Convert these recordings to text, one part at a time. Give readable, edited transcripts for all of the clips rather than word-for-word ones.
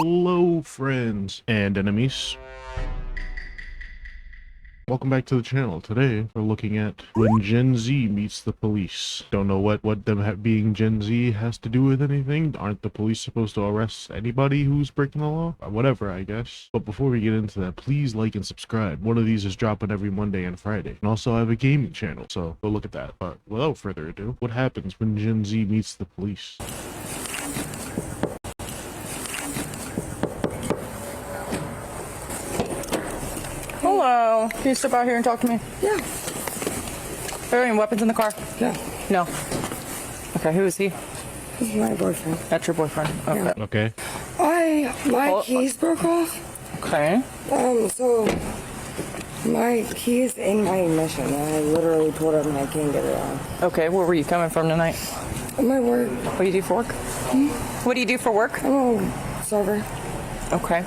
Hello, friends and enemies. Welcome back to the channel. Today, we're looking at when Gen Z meets the police. Don't know what them being Gen Z has to do with anything. Aren't the police supposed to arrest anybody who's breaking the law? Whatever, I guess. But before we get into that, please like and subscribe. One of these is dropping every Monday and Friday. And also, I have a gaming channel, so go look at that. But without further ado, what happens when Gen Z meets the police? Hello. Can you step out here and talk to me? Yeah. Are there any weapons in the car? No. No. Okay, who is he? He's my boyfriend. That's your boyfriend. Okay. Yeah. Okay. My keys broke off. Okay. So my keys in my ignition. I literally told him I can't get it out. Okay, where were you coming from tonight? My work. What do you do for work? What do you do for work? I'm a server. Okay.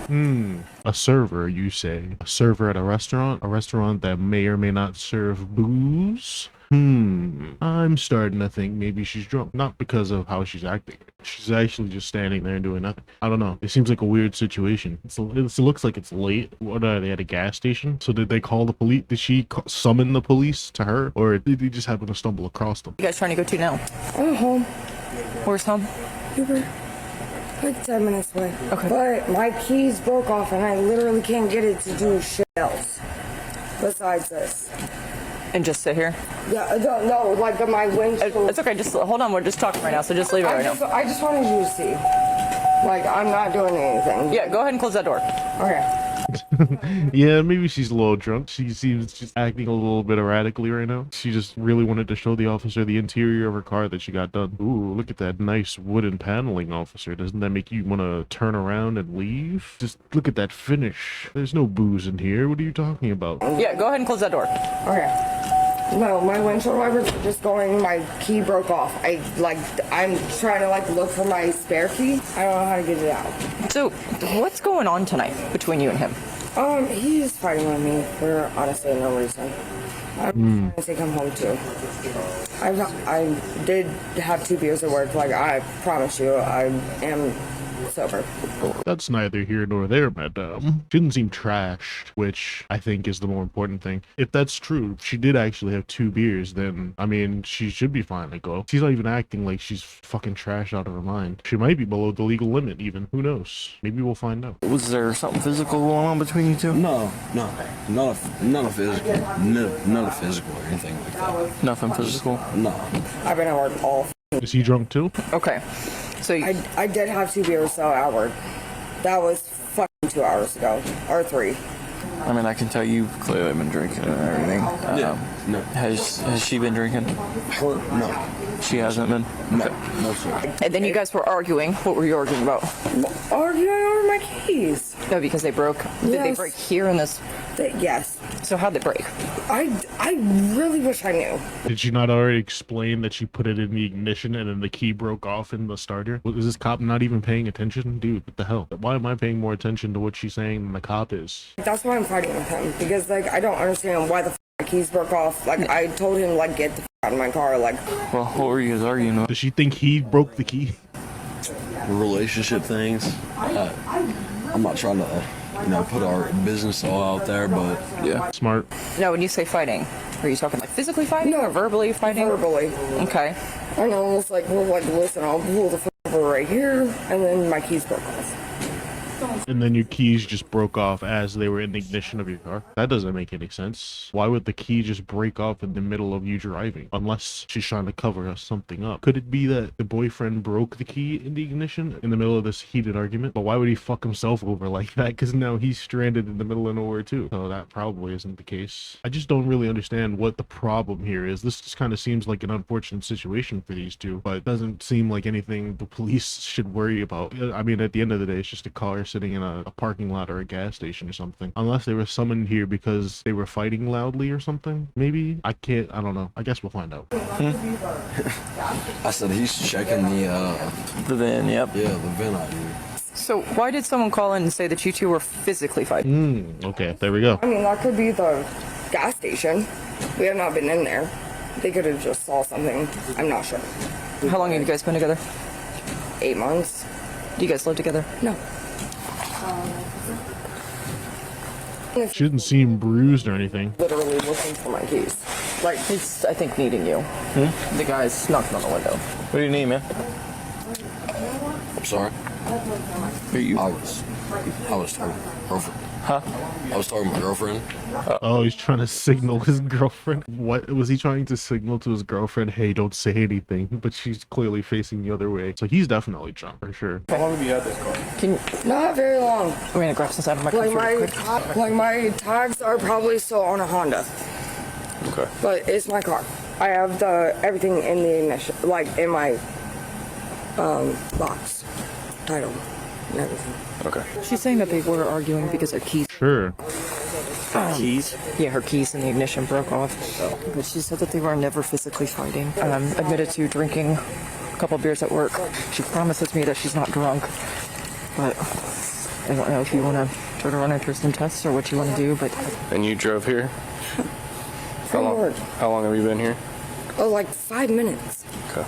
A server, you say? A server at a restaurant? A restaurant that may or may not serve booze? I'm starting to think maybe she's drunk. Not because of how she's acting. She's actually just standing there and doing nothing. I don't know. It seems like a weird situation. It looks like it's late. What are they at a gas station? So did they call the police? Did she summon the police to her? Or did they just happen to stumble across them? You guys trying to go to now? I'm home. Where's home? Uber. Like 10 minutes away. Okay. But my keys broke off and I literally can't get it to do shit else. Besides this. And just sit here? Yeah, I don't know. Like my windshield. It's okay. Just hold on. We're just talking right now, so just leave it right now. I just wanted you to see. Like, I'm not doing anything. Yeah, go ahead and close that door. Okay. Yeah, maybe she's a little drunk. She seems just acting a little bit erratically right now. She just really wanted to show the officer the interior of her car that she got done. Ooh, look at that nice wooden paneling, officer. Doesn't that make you want to turn around and leave? Just look at that finish. There's no booze in here. What are you talking about? Yeah, go ahead and close that door. Okay. No, my windshield wipers are just going, my key broke off. I'm trying to look for my spare key. I don't know how to get it out. So, what's going on tonight between you and him? He's fighting with me for honestly no reason. I'm trying to take him home too. I did have 2 beers at work. Like, I promise you, I am sober. That's neither here nor there, madame. She didn't seem trashed, which I think is the more important thing. If that's true, she did actually have 2 beers, then, I mean, she should be fine to go. She's not even acting like she's fucking trashed out of her mind. She might be below the legal limit, even. Who knows? Maybe we'll find out. Was there something physical going on between you two? No, none of physical, none of physical or anything like that. Nothing physical? No. I've been at work all. Is he drunk too? Okay. So, I did have 2 beers though at work. That was fucking 2 hours ago, or 3. I mean, I can tell you clearly been drinking and everything. No. Has she been drinking? Her? No. She hasn't been? No, sir. and then you guys were arguing. What were you arguing about? Arguing over my keys. No, because they broke. Did they Yes. break here in this? Yes. So how'd they break? I really wish I knew. Did she not already explain that she put it in the ignition and then the key broke off in the starter? Is this cop not even paying attention? Dude, what the hell? Why am I paying more attention to what she's saying than the cop is? That's why I'm fighting with him, because I don't understand why the my keys broke off. I told him get the out of my car. Well, what were you guys arguing about? Does she think he broke the key? Relationship things. I'm not trying to, put our business all out there, but Yeah. Smart. No, when you say fighting, are you talking like physically fighting or verbally fighting? verbally. Okay. And I was like, well, listen, I'll pull the over right here, and then my keys broke off. And then your keys just broke off as they were in the ignition of your car? That doesn't make any sense. Why would the key just break off in the middle of you driving? Unless she's trying to cover something up. Could it be that the boyfriend broke the key in the ignition in the middle of this heated argument? But why would he fuck himself over like that? Because now he's stranded in the middle of nowhere too. So that probably isn't the case. I just don't really understand what the problem here is. This just kind of seems like an unfortunate situation for these two, but it doesn't seem like anything the police should worry about. I mean, at the end of the day, it's just a car sitting in a parking lot or a gas station or something. Unless they were summoned here because they were fighting loudly or something. Maybe? I don't know. I guess we'll find out. I said he's checking the van, yep. Yeah, the vent out here. So why did someone call in and say that you two were physically fighting? Okay, there we go. I mean, that could be the gas station. We have not been in there. They could have just saw something. I'm not sure. How long have you guys been together? 8 months. Do you guys live together? No. She didn't seem bruised or anything. Literally looking for my keys. Like, he's, I think, needing you. The guy's knocking on the window. What do you need, man? I'm sorry. Who are you? I was talking to my girlfriend. Huh? I was talking to my girlfriend. Oh, he's trying to signal his girlfriend. What was he trying to signal to his girlfriend? Hey, don't say anything. But she's clearly facing the other way. So he's definitely drunk for sure. How long have you had this car? Can you... Not very long. I'm gonna grab some out of my Like computer quick. my tags are probably still on a Honda, Okay. but it's my car. I have everything in the ignition, like in my box, title, and everything. Okay. She's saying that they were arguing because her keys... Sure. Keys? Yeah, her keys in the ignition broke off. But she said that they were never physically fighting. Admitted to drinking a couple beers at work. She promises me that she's not drunk. But I don't know if you want to try to run her through some tests or what you want to do, but... And you drove here? From work. How long have you been here? Oh, like 5 minutes. Okay.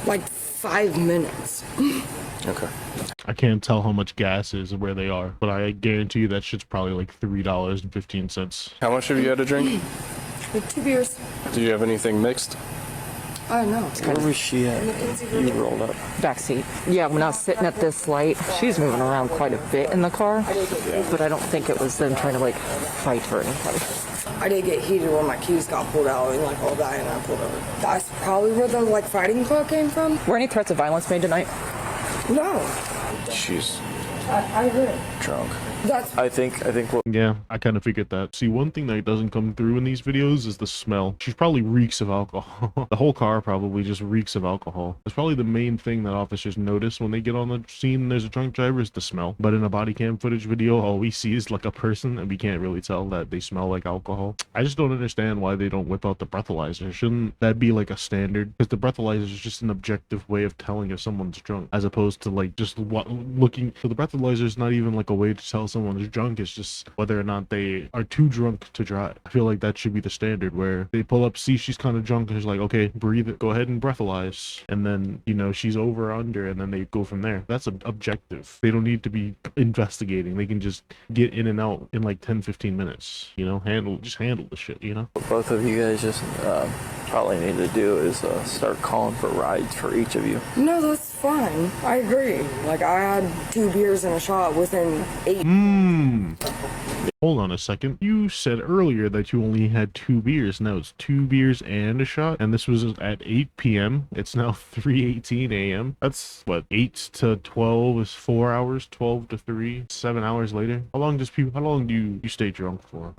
Like 5 minutes. Okay. I can't tell how much gas is where they are, but I guarantee you that shit's probably like $3.15. How much have you had to drink? Like 2 beers. Do you have anything mixed? I know. Where was she at? You rolled up. Backseat. Yeah, when I was sitting at this light, she was moving around quite a bit in the car, but I don't think it was them trying to, like, fight or anything. I did get heated when my keys got pulled out and like all that, and I pulled over. That's probably where the like fighting call came from. Were any threats of violence made tonight? No, She's I didn't. drunk. That's I think what Yeah, I kind of figured that. See, one thing that doesn't come through in these videos is the smell. She probably reeks of alcohol. The whole car probably just reeks of alcohol. That's probably the main thing that officers notice when they get on the scene and there's a drunk driver is the smell. But in a body cam footage video, all we see is like a person and we can't really tell that they smell like alcohol. I just don't understand why they don't whip out the breathalyzer. Shouldn't that be like a standard? Because the breathalyzer is just an objective way of telling if someone's drunk, as opposed to like just looking. So the breathalyzer is not even like a way to tell someone is drunk. It's just whether or not they are too drunk to drive. I feel like that should be the standard, where they pull up, see she's kind of drunk, and it's like, okay, breathe it, go ahead and breathalyze, and then, you know, she's over or under, and then they go from there. That's objective. They don't need to be investigating. They can just get in and out in like 10-15 minutes, you know, handle the shit, you know. What both of you guys just probably need to do is start calling for rides for each of you. no, that's fine. I agree. Like I had 2 beers and a shot within 8. Hold on a second. You said earlier that you only had 2 beers. Now it's 2 beers and a shot, and this was at 8 p.m. It's now 3:18 a.m. That's what, 8 to 12 is 4 hours. 12 to 3, 7 hours later. How long do you stay drunk for?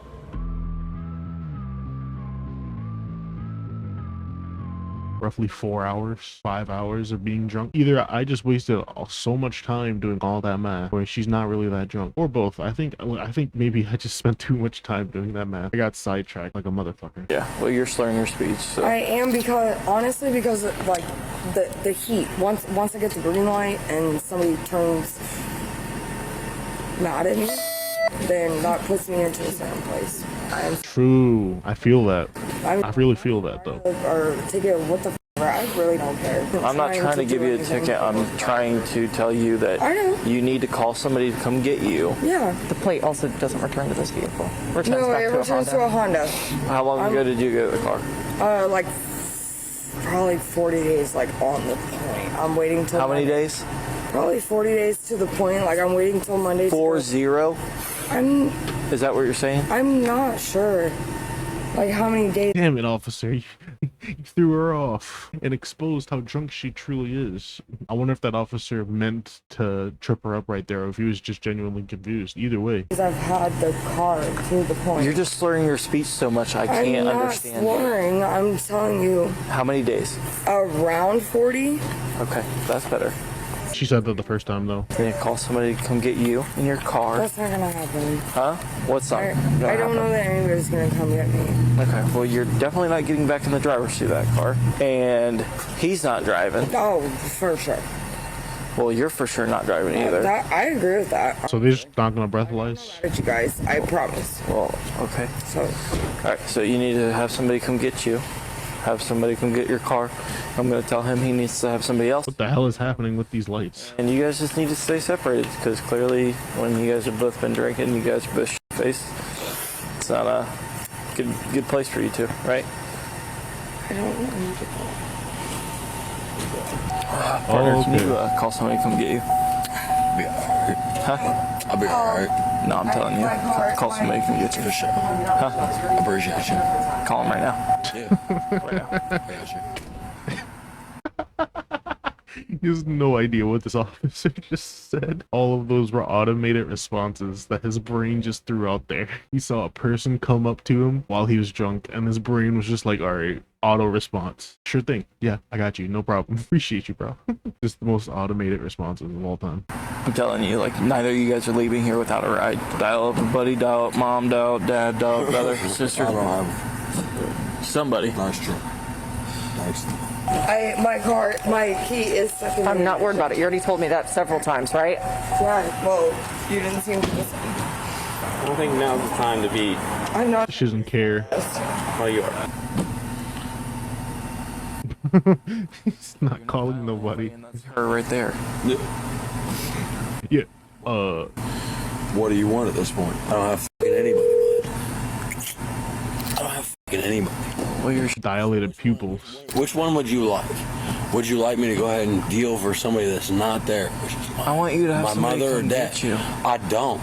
Roughly 4 hours, 5 hours of being drunk. Either I just wasted so much time doing all that math, or she's not really that drunk, or both. I think maybe I just spent too much time doing that math. I got sidetracked like a motherfucker. Yeah. Well, you're slurring your speech. So. I am because of, like the heat. Once I get the green light and somebody turns mad at me, then that puts me into a certain place. True. I feel that. I really feel that though. Or ticket, what the f***, I really don't care. I'm not trying to give you a ticket. I'm trying to tell you that I know. you need to call somebody to come get you. Yeah. The plate also doesn't return to this vehicle. Returns No, back it to a returns to Honda. a Honda. How long ago did you get the car? Like probably 40 days, like on the point. I'm waiting till How many Monday. days? Probably 40 days to the point. Like I'm waiting till Monday. 40? Is that what you're saying? I'm not sure. Like how many days? Damn it, officer. You threw her off and exposed how drunk she truly is. I wonder if that officer meant to trip her up right there, or if he was just genuinely confused. Either way. I've had the car to the point. You're just slurring your speech so much I I'm can't not understand. slurring. I'm telling you, How many days? around 40. Okay, that's better. She said that the first time though. You're gonna call somebody to come get you in your car. That's not gonna happen. Huh? What's not? I gonna don't know happen? that anybody's gonna come get me. Okay, well, you're definitely not getting back in the driver's seat of that car. And he's not driving. Oh, for sure. Well, you're for sure not driving either. I agree with that. So they're just not gonna breathalyze? At you guys, I promise. Well, okay. So, All right, so you need to have somebody come get you. have somebody come get your car. I'm going to tell him he needs to have somebody else. What the hell is happening with these lights? And you guys just need to stay separated because clearly when you guys have both been drinking, you guys are both shit-faced. It's not a good place for you two, right? I don't know. Partner, can you call somebody to come get you? I'll be alright. Huh? I'll be alright. No, I'm telling you. Call somebody to come get you. For sure. Huh? I appreciate you. Call him right now. Yeah. Right now. I got you. He has no idea what this officer just said. All of those were automated responses that his brain just threw out there. He saw a person come up to him while he was drunk, and his brain was just like, all right, auto response. Sure thing. Yeah, I got you. No problem. Appreciate you, bro. Just the most automated responses of all time. I'm telling you, like, neither of you guys are leaving here without a ride. Dial up a buddy, dial up mom, dial up dad, dial up brother, sister. I don't have. Somebody. Nice true. Nice. My key is stuck in. I'm not worried about it. You already told me that several times, right? Yeah, well, you didn't seem to listen. I don't think now's the time to be. I'm not. She doesn't care. Well, you are. He's not calling nobody. And that's her right there. Yeah. What do you want at this point? I don't have fucking anybody, bud. I don't have fucking anybody. Well, you're Dilated pupils. Which one would you like? Would you like me to go ahead and deal for somebody that's not there? Which is I want you to have my somebody mother or come dad. get you. I don't.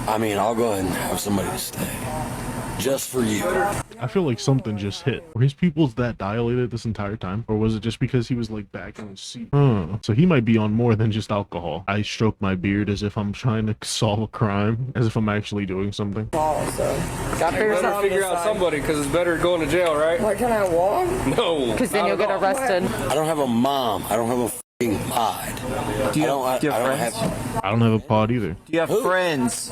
I mean, I'll go ahead and have somebody to stay. Just for you. I feel like something just hit. Were his pupils that dilated this entire time? Or was it just because he was like back in his seat? So he might be on more than just alcohol. I stroke my beard as if I'm trying to solve a crime, as if I'm actually doing something. Got for yourself. Figure out somebody because it's better going to jail, right? Like, can I walk? No. Because then you'll get arrested. I don't have a mom. I don't have a fucking pod. Do you I have don't friends? have. I don't have a pod either. Do you have friends?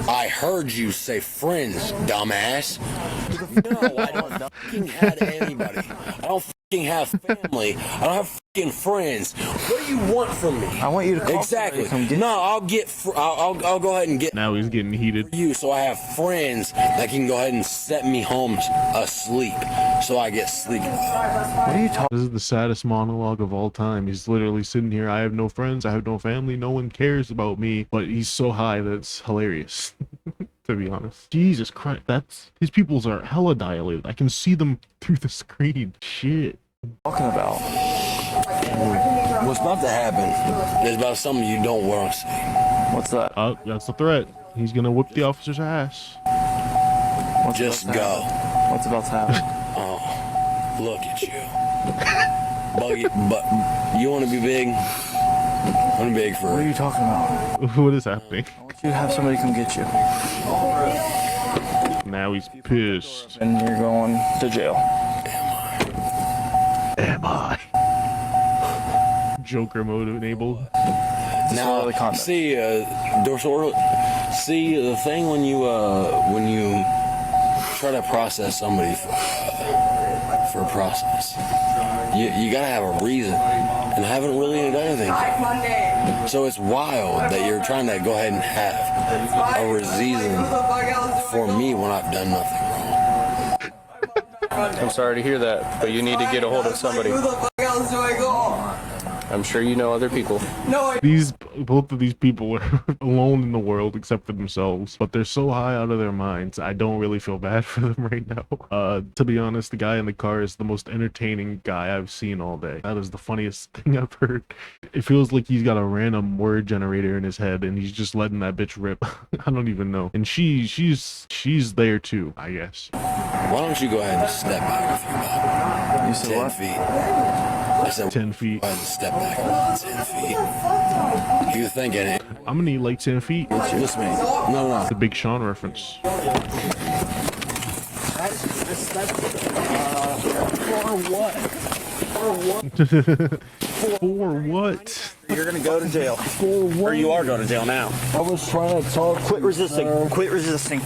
I heard you say friends, dumbass. No, I don't fucking have anybody. I don't fucking have family. I don't have fucking friends. What do you want from me? I want you to call Exactly. somebody to come get No, I'll get. I'll go ahead and get Now he's getting heated. you, so I have friends that can go ahead and set me home asleep, so I get sleep. What are you talking? This is the saddest monologue of all time. He's literally sitting here. I have no friends. I have no family. No one cares about me. But he's so high that it's hilarious. To be honest. Jesus Christ. His pupils are hella dilated. I can see them through the screen. Shit. Talking about? What's about to happen is about something you don't want to see. What's that? That's the threat. He's gonna whip the officer's ass. What's Just about to go. happen? What's about to happen? Oh, look at you. Buggy, but you want to be big? I'm big What are for you talking about? What is happening? I want you to have somebody come get you. Now he's pissed. And you're going to jail. Am I? Joker mode enabled. now. Disorderly conduct. See, see the thing when you try to process somebody for a process, you gotta have a reason, and I haven't really done anything. So it's wild that you're trying to go ahead and have a reason for me when I've done nothing wrong. I'm sorry to hear that, but you need to get a hold of somebody. Who the fuck else do I call? I'm sure you know other people. No, Both of these people are alone in the world except for themselves, but they're so high out of their minds. I don't really feel bad for them right now. To be honest, the guy in the car is the most entertaining guy I've seen all day. That is the funniest thing I've heard. It feels like he's got a random word generator in his head and he's just letting that bitch rip. I don't even know. And she's there too, I guess. Why don't you go ahead and step back a few about You said 10 what? feet? I said 10 feet. Go ahead and step back about 10 feet. You're thinking it. I'm gonna need like 10 feet. Listen to me. No. The Big Sean reference. For what? You're gonna go to jail. Or you are going to jail now. I was trying to talk. Quit resisting. Quit resisting.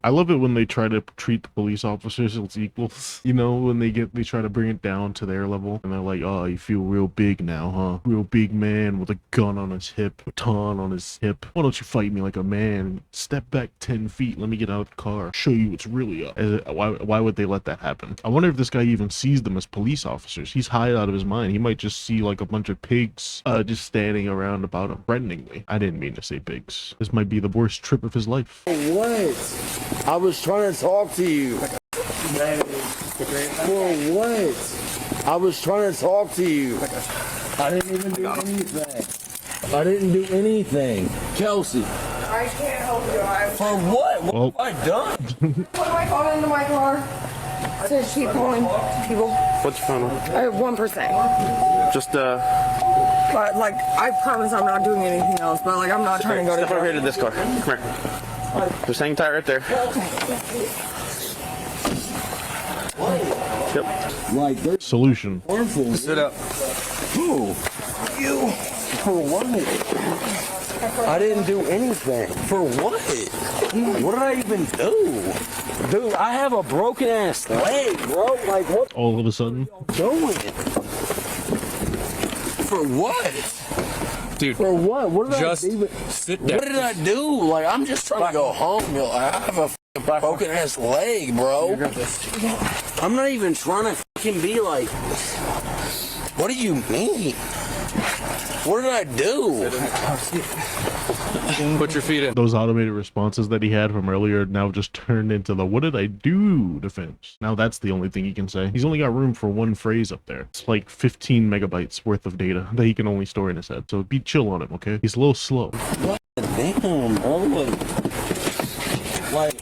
I love it when they try to treat the police officers as equals. You know, when they try to bring it down to their level, and they're like, "Oh, you feel real big now, huh? Real big man with a gun on his hip, baton on his hip. Why don't you fight me like a man? Step back 10 feet. Let me get out of the car. Show you what's really up." Why would they let that happen? I wonder if this guy even sees them as police officers. He's high out of his mind. He might just see like a bunch of pigs just standing around about him threateningly. I didn't mean to say pigs. This might be the worst trip of his life. What? I was trying to talk to you. For what? I was trying to talk to you. I didn't even do anything. I didn't do anything. Kelsey. I can't help you. For what? What have I done? Put my phone into my car. To keep calling people. What's your phone on? I have 1%. Just But like, I promise I'm not doing anything else. But like, I'm not trying to go to step over here jail. to this car. Come here. Just hang tight right there. Yep. Like, they're Solution. harmful. Sit up. Who? You. For what? I didn't do anything. For what? What did I even do? Dude, I have a broken ass leg, bro. Like, what All of a sudden. doing? For what? Dude, For what? What did just I even? sit down. What did I do? Like, I'm just trying to go home. Yo, I have a broken ass leg, bro. I'm not even trying to fucking be like. What do you mean? What did I do? Put your feet in. Those automated responses that he had from earlier now just turned into the "what did I do" defense. Now that's the only thing he can say. He's only got room for one phrase up there. It's like 15 megabytes worth of data that he can only store in his head. So be chill on him, okay? He's a little slow. Damn, bro. Like,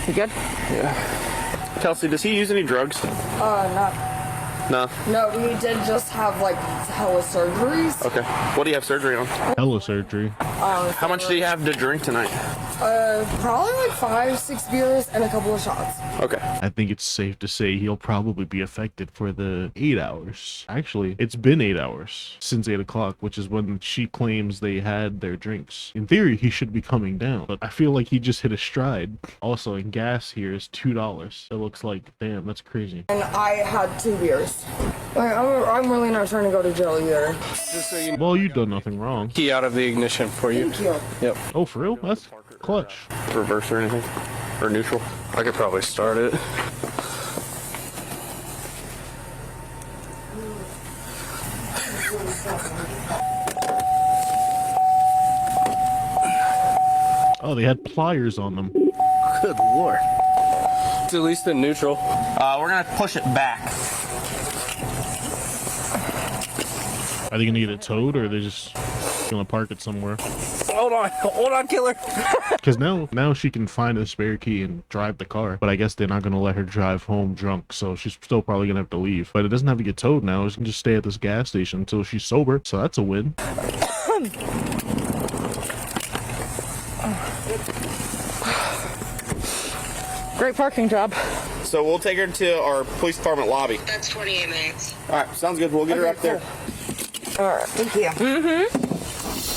You good? Kelsey, does he use any drugs? Not. No. No, we did just have like hella surgeries. Okay. What do you have surgery on? Hella surgery. How much do you have to drink tonight? Probably like 5-6 beers and a couple of shots. Okay. I think it's safe to say he'll probably be affected for the 8 hours. Actually, it's been 8 hours since 8 o'clock, which is when she claims they had their drinks. In theory, he should be coming down, but I feel like he just hit a stride. Also, in gas here is $2. It looks like, damn, that's crazy. And I had 2 beers. Like, I'm really not trying to go to jail either. Just so you know, Well, you've done nothing wrong. key out of the ignition for you. Thank you. Yep. Oh, for real? That's clutch. Reverse or anything? Or neutral? I could probably start it. Oh, they had pliers on them. good lord. It's at least in neutral. We're gonna push it back. Are they gonna get it towed, or are they just gonna park it somewhere? Hold on, killer. Because now she can find a spare key and drive the car. But I guess they're not gonna let her drive home drunk, so she's still probably gonna have to leave. But it doesn't have to get towed now. She can just stay at this gas station until she's sober. So that's a win. Great parking job. So we'll take her to our police department lobby. That's 28 minutes. All right, sounds good. We'll get her up there. All right, thank you.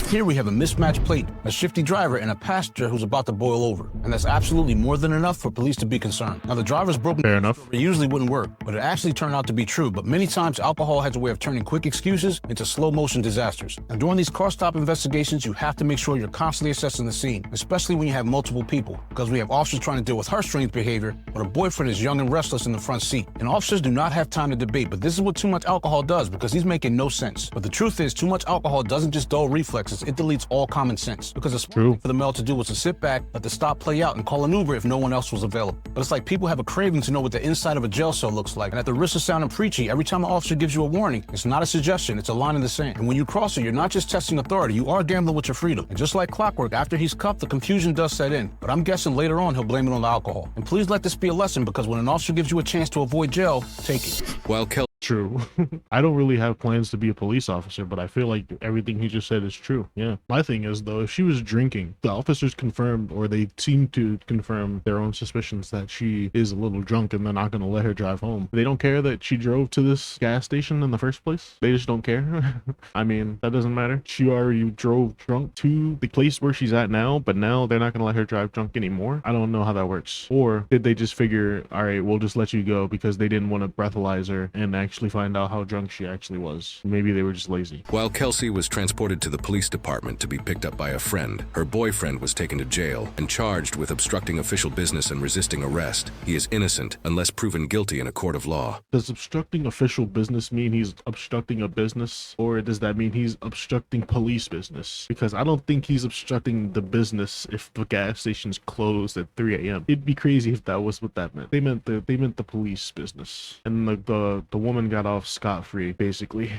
Here we have a mismatched plate, a shifty driver, and a passenger who's about to boil over. And that's absolutely more than enough for police to be concerned. Now, the driver's broken. Fair enough. It usually wouldn't work, but it actually turned out to be true. But many times, alcohol has a way of turning quick excuses into slow-motion disasters. And during these car stop investigations, you have to make sure you're constantly assessing the scene, especially when you have multiple people, because we have officers trying to deal with her strange behavior, but her boyfriend is young and restless in the front seat. And officers do not have time to debate, but this is what too much alcohol does, because he's making no sense. But the truth is, too much alcohol doesn't just dull reflexes, it deletes all common sense. Because the smart thing for the male to do was to sit back, let the stop play out, and call an Uber if no one else was available. But it's like people have a craving to know what the inside of a jail cell looks like. And at the risk of sounding preachy, every time an officer gives you a warning, it's not a suggestion, it's a line in the sand. And when you cross it, you're not just testing authority, you are gambling with your freedom. And just like clockwork, after he's cuffed, the confusion does set in. But I'm guessing later on he'll blame it on the alcohol. And please let this be a lesson, because when an officer gives you a chance to avoid jail, take it. While Kelly True. I don't really have plans to be a police officer, but I feel like everything he just said is true. Yeah. My thing is, though, if she was drinking, the officers confirmed, or they seem to confirm their own suspicions that she is a little drunk and they're not going to let her drive home. They don't care that she drove to this gas station in the first place. They just don't care. I mean, that doesn't matter. She already drove drunk to the place where she's at now, but now they're not going to let her drive drunk anymore. I don't know how that works. Or did they just figure, all right, we'll just let you go because they didn't want to breathalyze her and actually find out how drunk she actually was? Maybe they were just lazy. While Kelsey was transported to the police department to be picked up by a friend, her boyfriend was taken to jail and charged with obstructing official business and resisting arrest. He is innocent unless proven guilty in a court of law. Does obstructing official business mean he's obstructing a business, or does that mean he's obstructing police business? Because I don't think he's obstructing the business if the gas station's closed at 3 a.m. It'd be crazy if that was what that meant. They meant the police business, and the woman got off scot-free basically.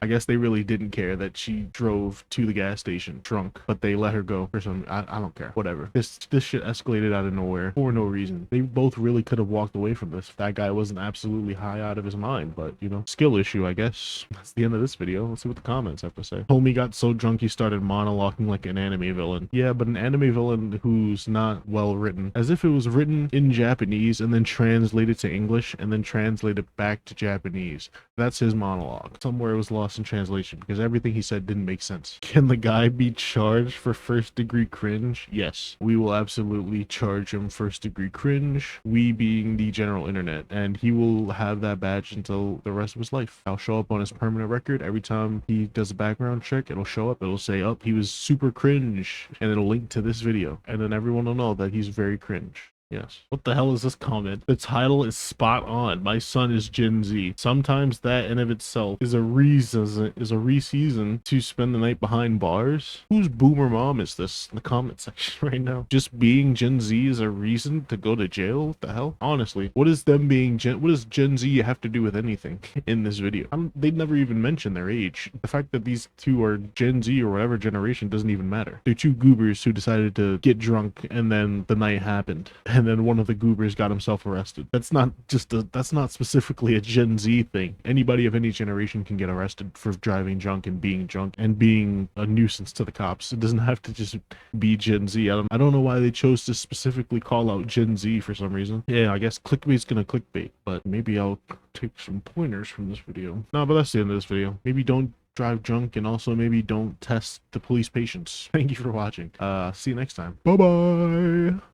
I guess they really didn't care that she drove to the gas station drunk, but they let her go for some. I don't care. Whatever. This shit escalated out of nowhere for no reason. They both really could have walked away from this if that guy wasn't absolutely high out of his mind. But you know, skill issue, I guess. That's the end of this video. Let's see what the comments have to say. Homie got so drunk he started monologuing like an anime villain. Yeah, but an anime villain who's not well written, as if it was written in Japanese and then translated to English and then translated back to Japanese. That's his monologue. Somewhere it was lost in translation because everything he said didn't make sense. Can the guy be charged for first-degree cringe? Yes, we will absolutely charge him first-degree cringe, we being the general internet, and he will have that badge until the rest of his life. I'll show up on his permanent record. Every time he does a background check, it'll show up. It'll say, oh, he was super cringe, and it'll link to this video, and then everyone will know that he's very cringe. Yes. What the hell is this comment? The title is spot on. My son is Gen Z. Sometimes that in of itself is a reason to spend the night behind bars. Whose boomer mom is this in the comment section right now? Just being Gen Z is a reason to go to jail? What the hell? Honestly, what does Gen Z have to do with anything in this video? They never even mention their age. The fact that these two are Gen Z or whatever generation doesn't even matter. They're two goobers who decided to get drunk and then the night happened. And then one of the goobers got himself arrested. That's not specifically a Gen Z thing. Anybody of any generation can get arrested for driving drunk and being a nuisance to the cops. It doesn't have to just be Gen Z. I don't know why they chose to specifically call out Gen Z for some reason. Yeah, I guess clickbait's gonna clickbait, but maybe I'll take some pointers from this video. No, but that's the end of this video. Maybe don't drive drunk, and also maybe don't test the police patience. Thank you for watching. See you next time. Bye bye.